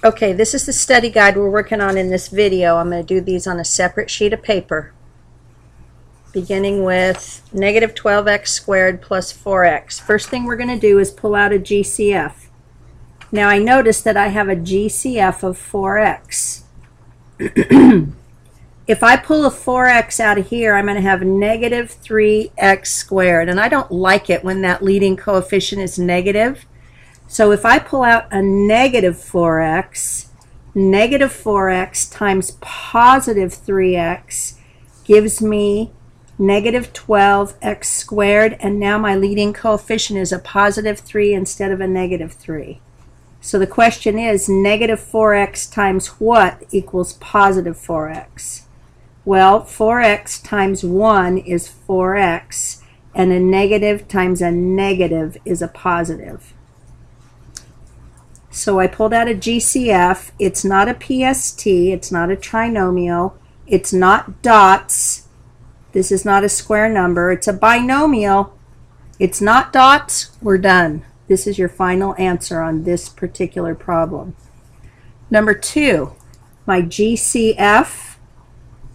Okay, this is the study guide we're working on in this video. I'm going to do these on a separate sheet of paper, beginning with negative 12x squared plus 4x. First thing we're going to do is pull out a GCF. Now I notice that I have a GCF of 4x. If I pull a 4x out of here, I'm going to have negative 3x squared. And I don't like it when that leading coefficient is negative. So if I pull out a negative 4x times positive 3x gives me negative 12x squared. And now my leading coefficient is a positive 3 instead of a negative 3. So the question is, negative 4x times what equals positive 4x? Well, 4x times 1 is 4x, and a negative times a negative is a positive. So I pulled out a GCF. It's not a PST. It's not a trinomial. It's not dots. This is not a square number. It's a binomial. It's not dots. We're done. This is your final answer on this particular problem. Number 2, my GCF.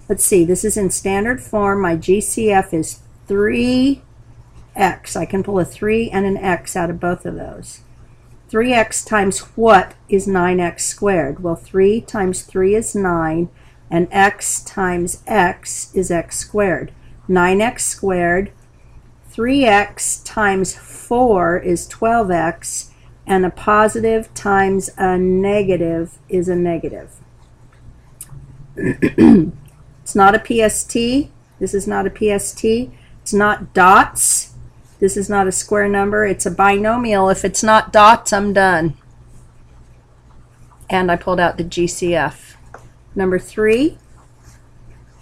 Let's see, this is in standard form. My GCF is 3x. I can pull a 3 and an x out of both of those. 3x times what is 9x squared? Well, 3 times 3 is 9, and x times x is x squared. 9x squared. 3x times 4 is 12x, and a positive times a negative is a negative. It's not a PST. This is not a PST. It's not dots. This is not a square number. It's a binomial. If it's not dots, I'm done. And I pulled out the GCF. Number 3,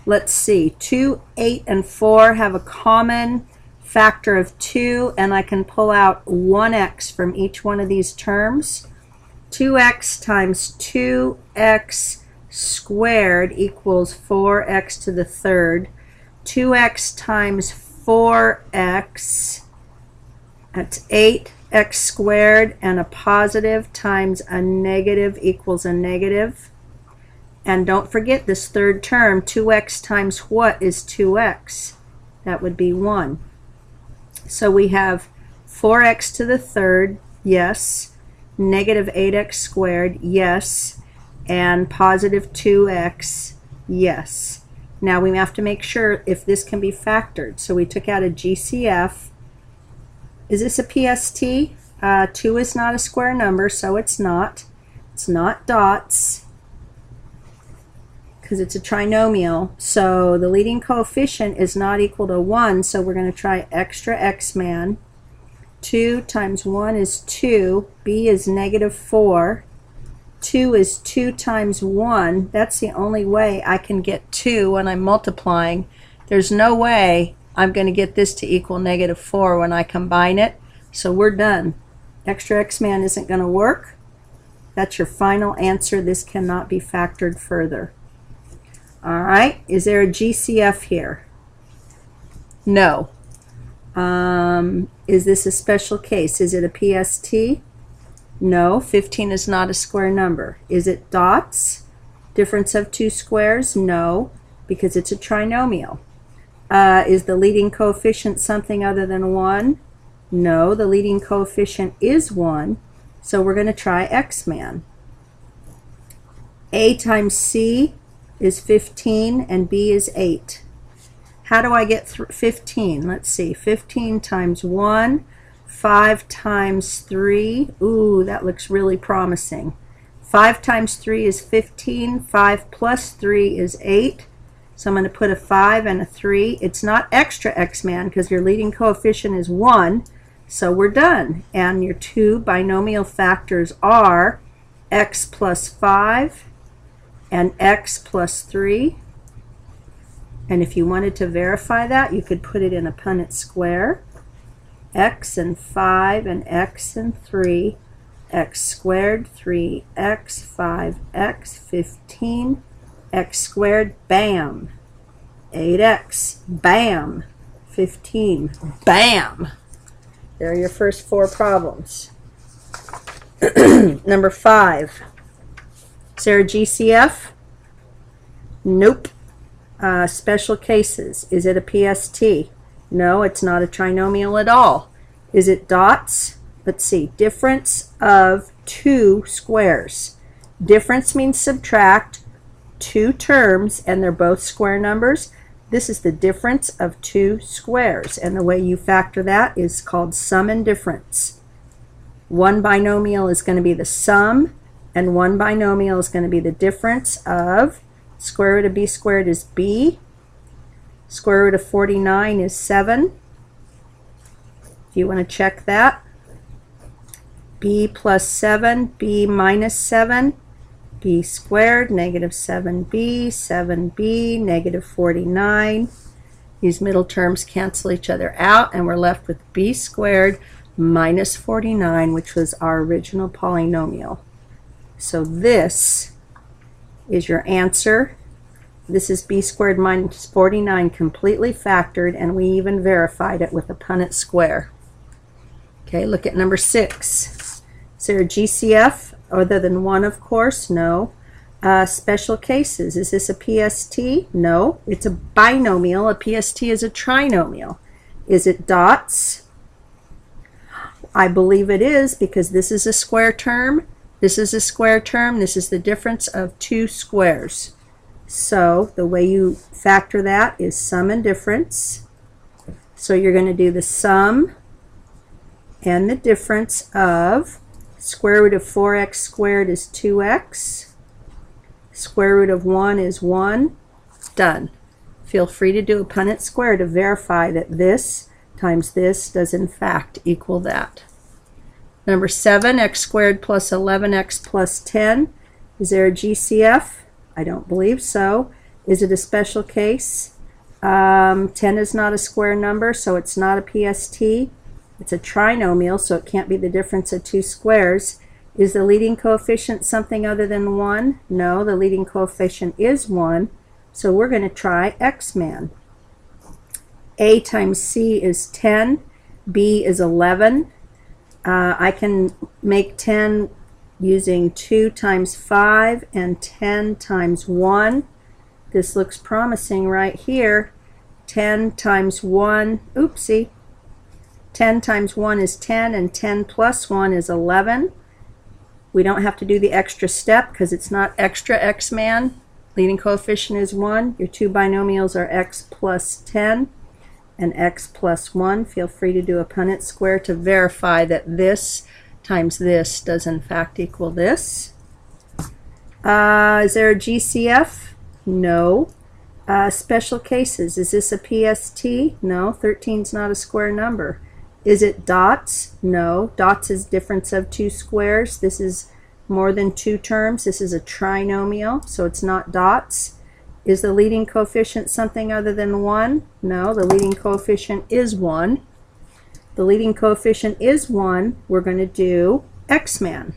let's see. 2, 8, and 4 have a common factor of 2, and I can pull out 1x from each one of these terms. 2x times 2x squared equals 4x to the third. 2x times 4x, that's 8x squared, and a positive times a negative equals a negative. And don't forget this third term, 2x times what is 2x? That would be 1. So we have 4x to the third, yes. Negative 8x squared, yes. And positive 2x, yes. Now we have to make sure if this can be factored. So we took out a GCF. Is this a PST? 2 is not a square number, so it's not. It's not dots because it's a trinomial. So the leading coefficient is not equal to 1, so we're going to try extra x-man. 2 times 1 is 2. B is negative 4. 2 is 2 times 1. That's the only way I can get 2 when I'm multiplying. There's no way I'm going to get this to equal negative 4 when I combine it. So we're done. Extra x-man isn't going to work. That's your final answer. This cannot be factored further. All right. Is there a GCF here? No. Is this a special case? Is it a PST? No. 15 is not a square number. Is it dots? Difference of two squares? No, because it's a trinomial. Is the leading coefficient something other than 1? No, the leading coefficient is 1. So we're going to try x-man. A times c is 15 and b is 8. How do I get 15? Let's see. 15 times 1, 5 times 3. Ooh, that looks really promising. 5 times 3 is 15. 5 plus 3 is 8. So I'm going to put a 5 and a 3. It's not extra x-man because your leading coefficient is 1. So we're done. And your two binomial factors are x plus 5 and x plus 3. And if you wanted to verify that, you could put it in a Punnett square. X and 5 and x and 3. X squared, 3x, 5x, 15. X squared, bam. 8x, bam. 15, bam. There are your first 4 problems. Number 5. Is there a GCF? Nope. Special cases. Is it a PST? No, it's not a trinomial at all. Is it dots? Let's see. Difference of two squares. Difference means subtract two terms, and they're both square numbers. This is the difference of two squares, and the way you factor that is called sum and difference. One binomial is going to be the sum, and one binomial is going to be the difference of square root of b squared is b, square root of 49 is 7. If you want to check that, b plus 7, b minus 7, b squared, negative 7b, 7b, negative 49. These middle terms cancel each other out, and we're left with b squared minus 49, which was our original polynomial. So this is your answer. This is b squared minus 49 completely factored, and we even verified it with a Punnett square. Okay, look at number 6. Is there a GCF other than 1, of course? No. Special cases. Is this a PST? No. It's a binomial. A PST is a trinomial. Is it dots? I believe it is, because this is a square term. This is a square term. This is the difference of two squares. So the way you factor that is sum and difference. So you're going to do the sum and the difference of square root of 4x squared is 2x. Square root of 1 is 1. Done. Feel free to do a Punnett square to verify that this times this does in fact equal that. Number 7, x squared plus 11x plus 10. Is there a GCF? I don't believe so. Is it a special case? 10 is not a square number, so it's not a PST. It's a trinomial, so it can't be the difference of two squares. Is the leading coefficient something other than 1? No, the leading coefficient is 1. So we're going to try X-man. A times C is 10. B is 11. I can make 10 using 2 times 5 and 10 times 1. This looks promising right here. 10 times 1, oopsie. 10 times 1 is 10, and 10 plus 1 is 11. We don't have to do the extra step because it's not extra X-man. Leading coefficient is 1. Your two binomials are x plus 10 and x plus 1. Feel free to do a Punnett square to verify that this times this does in fact equal this. Is there a GCF? No. Special cases. Is this a PST? No. 13 is not a square number. Is it dots? No. Dots is difference of two squares. This is more than two terms. This is a trinomial, so it's not dots. Is the leading coefficient something other than 1? No, the leading coefficient is 1. The leading coefficient is 1. We're going to do X-man.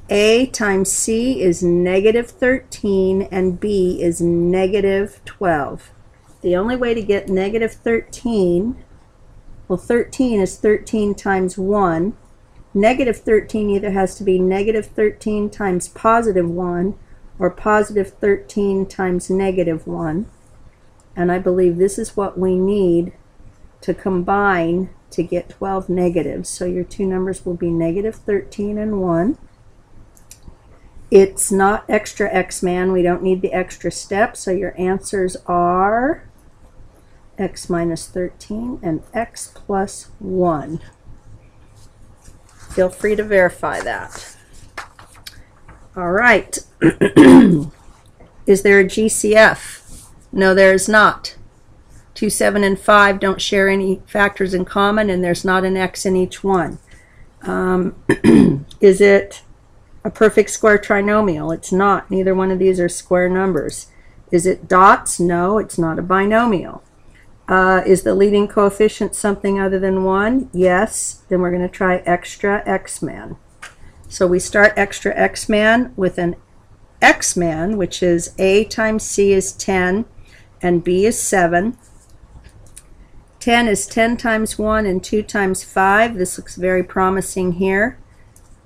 A times C is negative 13, and B is negative 12. The only way to get negative 13, well, 13 is 13 times 1. Negative 13 either has to be negative 13 times positive 1 or positive 13 times negative 1. And I believe this is what we need to combine to get 12 negatives. So your two numbers will be negative 13 and 1. It's not extra X-man. We don't need the extra step. So your answers are x minus 13 and x plus 1. Feel free to verify that. All right. Is there a GCF? No, there is not. 2, 7, and 5 don't share any factors in common, and there's not an x in each one. Is it a perfect square trinomial? It's not. Neither one of these are square numbers. Is it dots? No, it's not a binomial. Is the leading coefficient something other than 1? Yes. Then we're going to try extra X-man. So we start extra X-man with an X-man, which is A times C is 10 and B is 7. 10 is 10 times 1 and 2 times 5. This looks very promising here.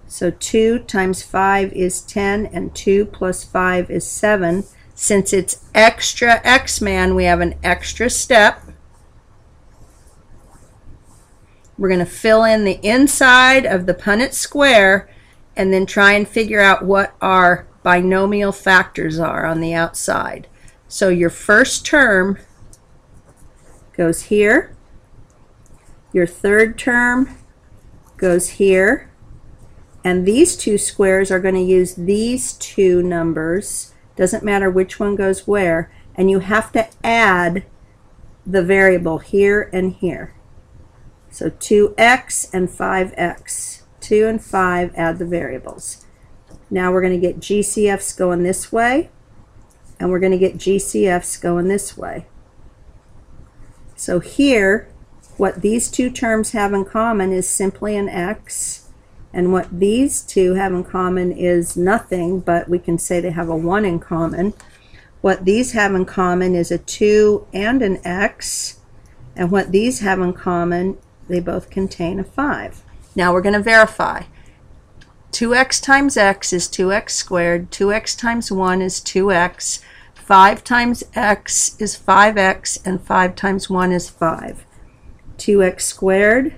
So 2 times 5 is 10, and 2 plus 5 is 7. Since it's extra X-Man, we have an extra step. We're going to fill in the inside of the Punnett square and then try and figure out what our binomial factors are on the outside. So your first term goes here. Your third term goes here. And these two squares are going to use these two numbers. Doesn't matter which one goes where. And you have to add the variable here and here. So 2x and 5x. 2 and 5, add the variables. Now we're going to get GCFs going this way, and we're going to get GCFs going this way. So here, what these two terms have in common is simply an x, and what these two have in common is nothing, but we can say they have a 1 in common. What these have in common is a 2 and an x, and what these have in common, they both contain a 5. Now we're going to verify. 2x times x is 2x squared. 2x times 1 is 2x. 5 times x is 5x, and 5 times 1 is 5. 2x squared